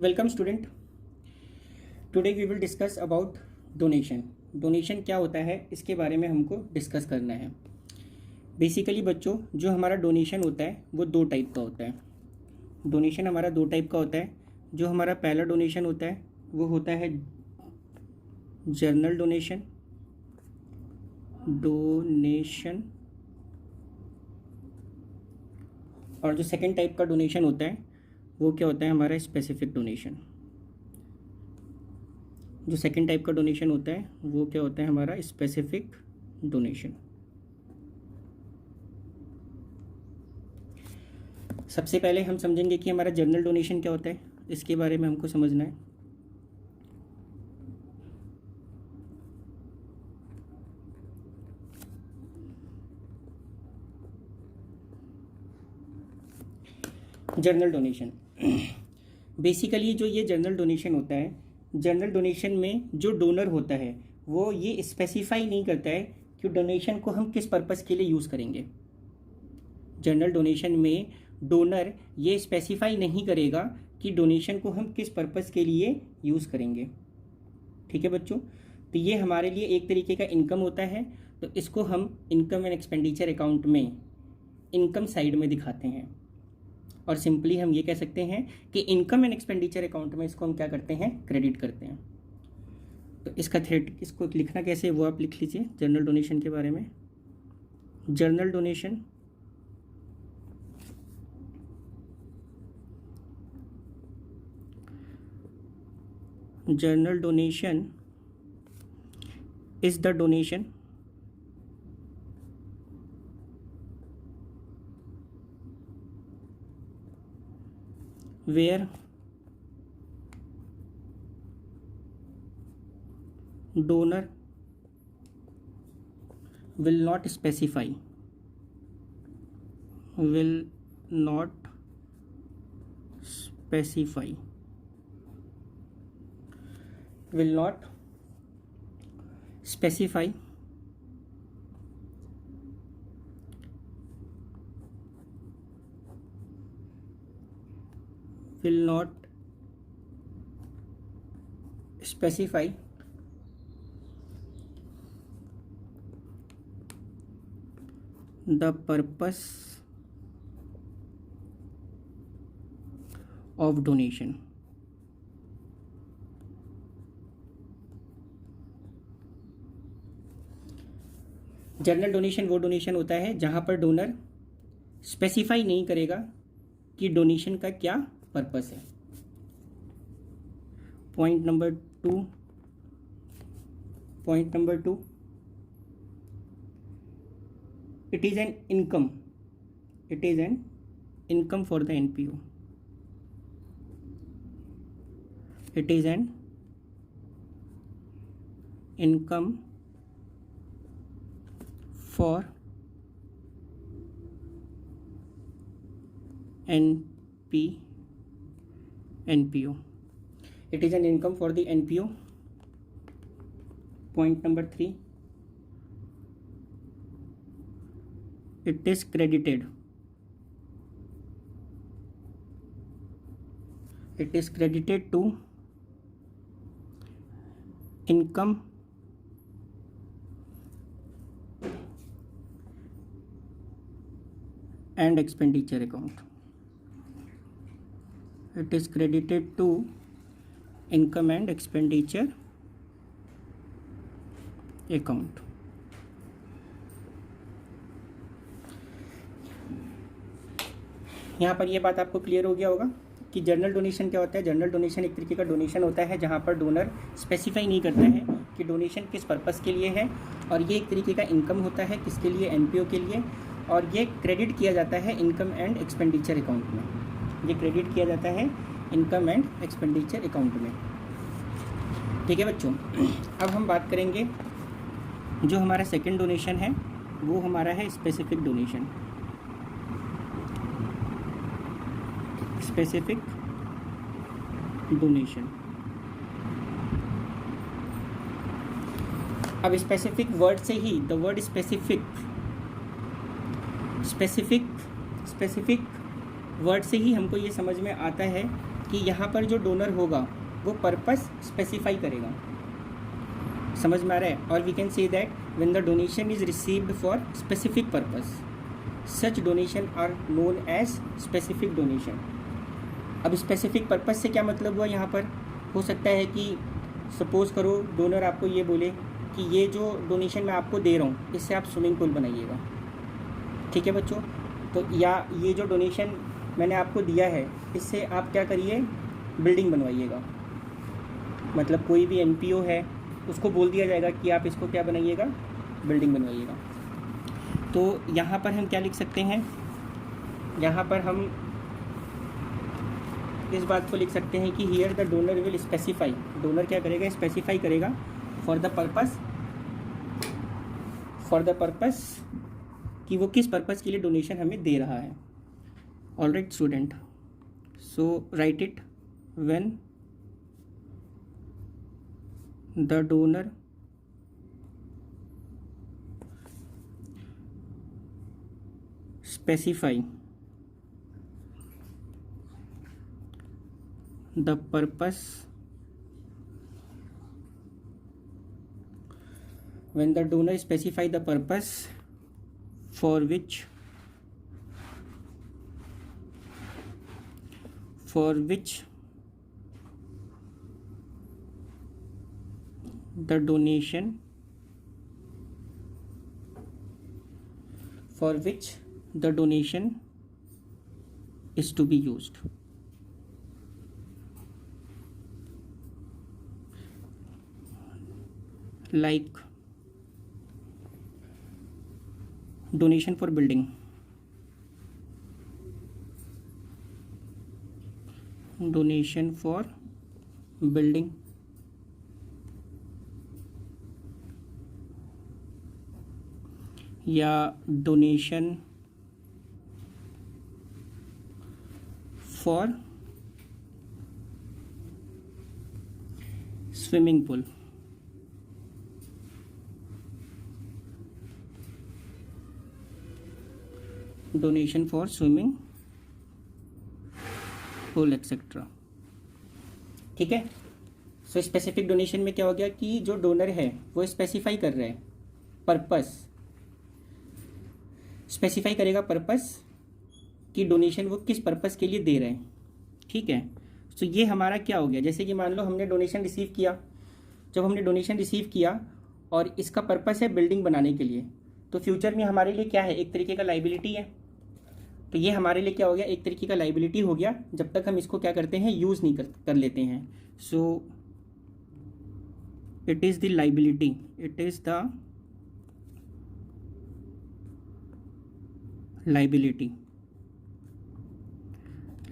Welcome student, today we will discuss about donation. Donation क्या होता है इसके बारे में हमको डिस्कस करना है। बेसिकली बच्चों, जो हमारा डोनेशन होता है वो दो टाइप का होता है। डोनेशन हमारा दो टाइप का होता है। जो हमारा पहला डोनेशन होता है वो होता है जर्नल डोनेशन। और जो सेकंड टाइप का डोनेशन होता है वो क्या होता है, हमारा स्पेसिफिक डोनेशन। जो सेकंड टाइप का डोनेशन होता है वो क्या होता है, हमारा स्पेसिफिक डोनेशन। सबसे पहले हम समझेंगे कि हमारा जनरल डोनेशन क्या होता है, इसके बारे में हमको समझना है। जनरल डोनेशन बेसिकली जो ये जनरल डोनेशन होता है, जनरल डोनेशन में जो डोनर होता है वो ये स्पेसिफाई नहीं करता है कि डोनेशन को हम किस पर्पस के लिए यूज़ करेंगे। जनरल डोनेशन में डोनर ये स्पेसिफाई नहीं करेगा कि डोनेशन को हम किस पर्पस के लिए यूज़ करेंगे। ठीक है बच्चों, तो ये हमारे लिए एक तरीके का इनकम होता है। तो इसको हम इनकम एंड एक्सपेंडिचर अकाउंट में इनकम साइड में दिखाते हैं, और सिंपली हम ये कह सकते हैं कि इनकम एंड एक्सपेंडिचर अकाउंट में इसको हम क्या करते हैं, क्रेडिट करते हैं। तो इसका थ्रेड इसको लिखना कैसे है वो आप लिख लीजिए जनरल डोनेशन के बारे में। General donation general donation is the donation where donor will not specify the purpose of donation। General donation वो डोनेशन होता है जहां पर डोनर स्पेसिफाई नहीं करेगा कि डोनेशन का क्या पर्पस है। Point number two, it is an income for the NPO। it is an income for NPO। it is an income for the NPO। point number 3, it is credited to income and expenditure account। it is credited to income and expenditure account। यहाँ पर ये बात आपको clear हो गया होगा कि general donation क्या होता है। जनरल डोनेशन एक तरीके का डोनेशन होता है जहाँ पर डोनर स्पेसिफाई नहीं करता है कि डोनेशन किस पर्पस के लिए है, और ये एक तरीके का इनकम होता है किसके लिए, एनपीओ के लिए, और ये क्रेडिट किया जाता है इनकम एंड एक्सपेंडिचर अकाउंट में। ये क्रेडिट किया जाता है इनकम एंड एक्सपेंडिचर अकाउंट में। ठीक है बच्चों, अब हम बात करेंगे जो हमारा सेकंड डोनेशन है वो हमारा है स्पेसिफिक डोनेशन। स्पेसिफिक डोनेशन अब स्पेसिफिक वर्ड से ही, द वर्ड स्पेसिफिक वर्ड से ही हमको ये समझ में आता है कि यहाँ पर जो डोनर होगा वो पर्पस स्पेसिफाई करेगा। समझ में आ रहा है? और we can say that when the donation is received for specific purpose, such donation are known as specific donation. अब स्पेसिफिक पर्पस से क्या मतलब हुआ यहाँ पर? हो सकता है कि सपोज़ करो डोनर आपको ये बोले कि ये जो डोनेशन मैं आपको दे रहा हूँ इससे आप स्विमिंग पूल बनाइएगा। ठीक है बच्चों? तो या ये जो डोनेशन मैंने आपको दिया है इससे आप क्या करिए, बिल्डिंग बनवाइएगा। मतलब कोई भी एनपीओ है उसको बोल दिया जाएगा कि आप इसको क्या बनाइएगा, बिल्डिंग बनवाइएगा। तो यहाँ पर हम क्या लिख सकते हैं, यहाँ पर हम इस बात को लिख सकते हैं कि here the donor will specify, donor क्या करेगा, स्पेसिफाई करेगा फॉर द पर्पस कि वो किस पर्पस के लिए डोनेशन हमें दे रहा है। Alright student, so right it, when the donor specify the purpose, when the donor specify the purpose for which the donation is to be used. Like donation for building, या donation for swimming pool. Donation for swimming pool etcetera. ठीक है? So specific donation में क्या हो गया कि जो donor है वो स्पेसिफाई कर रहे हैं पर्पस, स्पेसिफाई करेगा पर्पस कि डोनेशन वो किस पर्पस के लिए दे रहे हैं। ठीक है? सो ये हमारा क्या हो गया, जैसे कि मान लो हमने डोनेशन रिसीव किया, जब हमने डोनेशन रिसीव किया और इसका पर्पस है बिल्डिंग बनाने के लिए, तो फ्यूचर में हमारे लिए क्या है, एक तरीके का लाइबिलिटी है। तो ये हमारे लिए क्या हो गया, एक तरीके का लाइबिलिटी हो गया जब तक हम इसको क्या करते हैं, यूज़ नहीं कर लेते हैं। So it is the liability, it is the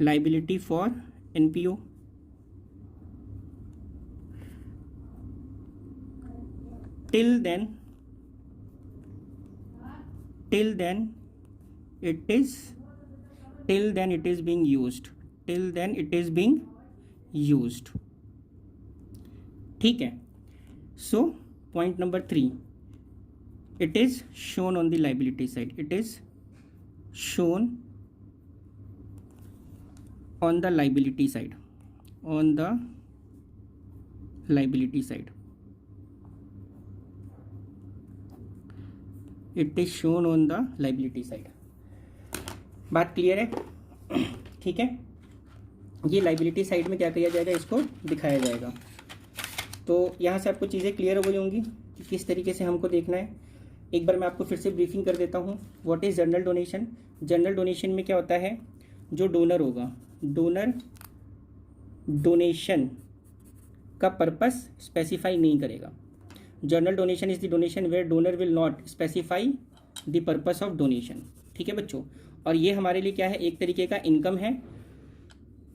liability for NPO, till then it is being used, ठीक है? So point number 3, it is shown on the liability side, it is shown on the liability side, it is shown on the liability side। बात clear है? ठीक है? ये liability side में क्या किया जाएगा, इसको दिखाया जाएगा। तो यहाँ से आपको चीज़ें क्लियर हो गई होंगी कि किस तरीके से हमको देखना है। एक बार मैं आपको फिर से ब्रीफिंग कर देता हूँ। What is general donation? General donation में क्या होता है, जो डोनर होगा, डोनर डोनेशन का पर्पस स्पेसिफाई नहीं करेगा। General donation is the donation where donor will not specify the purpose of donation. ठीक है बच्चों? और ये हमारे लिए क्या है, एक तरीके का इनकम है,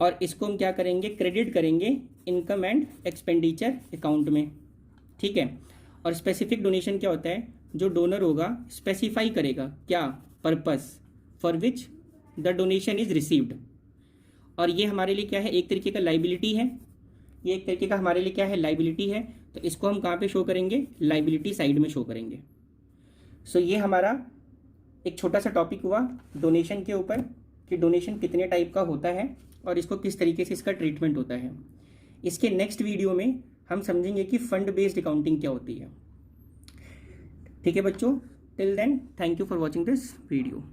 और इसको हम क्या करेंगे, क्रेडिट करेंगे इनकम एंड एक्सपेंडिचर अकाउंट में। ठीक है? और स्पेसिफिक डोनेशन क्या होता है, जो डोनर होगा स्पेसिफाई करेगा क्या, purpose for which the donation is received. और ये हमारे लिए क्या है, एक तरीके का लाइबिलिटी है, ये एक तरीके का हमारे लिए क्या है, लाइबिलिटी है। तो इसको हम कहाँ पे शो करेंगे, लाइबिलिटी साइड में शो करेंगे। सो ये हमारा एक छोटा सा टॉपिक हुआ डोनेशन के ऊपर कि डोनेशन कितने टाइप का होता है और इसको किस तरीके से इसका ट्रीटमेंट होता है। इसके नेक्स्ट वीडियो में हम समझेंगे कि फंड बेस्ड अकाउंटिंग क्या होती है। ठीक है बच्चों, till then thank you for watching this video.